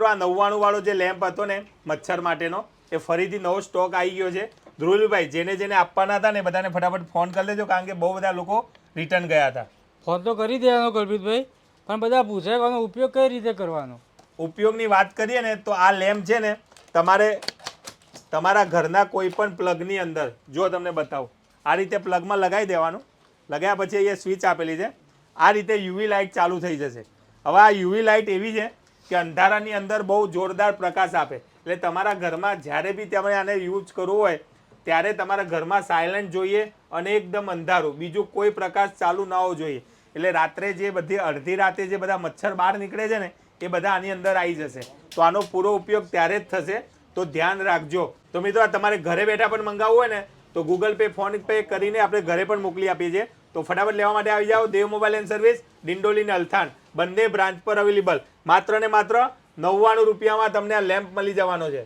આ 99 વાળો જે લેમ્પ હતો ને મચ્છર માટેનો એ ફરીથી નવો સ્ટોક આવી ગયો છે. ધ્રુવભાઈ જેને જેને આપવાના હતા ને બધાને ફટાફટ ફોન કરી લેજો, કારણ કે બહુ બધા લોકો રિટર્ન ગયા હતા. ફોન તો કરી દેવાનો કલ્પિતભાઈ, પણ બધા પૂછે કે આનો ઉપયોગ કઈ રીતે કરવાનો. ઉપયોગની વાત કરીએ ને તો આ લેમ્પ છે ને તમારે તમારા ઘરના કોઈ પણ પ્લગની અંદર, જો તમને બતાવું, આ રીતે પ્લગમાં લગાવી દેવાનું. લગાવ્યા પછી અહીંયા સ્વિચ આપેલી છે, આ રીતે યુવી લાઇટ ચાલુ થઈ જશે. હવે આ યુવી લાઇટ એવી છે કે અંધારાની અંદર બહુ જોરદાર પ્રકાશ આપે, એટલે તમારા ઘરમાં જ્યારે બી તમે આને યુઝ કરવું હોય ત્યારે તમારા ઘરમાં સાયલન્ટ જોઈએ અને એકદમ અંધારું, બીજું કોઈ પ્રકાશ ચાલુ ના હોવો જોઈએ. એટલે રાત્રે જે બધી અડધી રાતે જે બધા મચ્છર બહાર નીકળે છે ને એ બધા આની અંદર આવી જશે. તો આનો પૂરો ઉપયોગ ત્યારે જ થશે, તો ધ્યાન રાખજો. તો મિત્રો તમારે ઘરે બેઠા પણ મંગાવવું હોય ને તો ગૂગલ પે, ફોન પે કરીને આપણે ઘરે પણ મોકલી આપીએ છીએ. તો ફટાફટ લેવા માટે આવી જાઓ. દેવ મોબાઈલ એન્ડ સર્વિસ, ડિંડોલી ને અલથાણ, બંને બ્રાન્ચ પર અવેલેબલ. માત્ર ને માત્ર 99 રૂપિયામાં તમને આ લેમ્પ મળી જવાનો છે.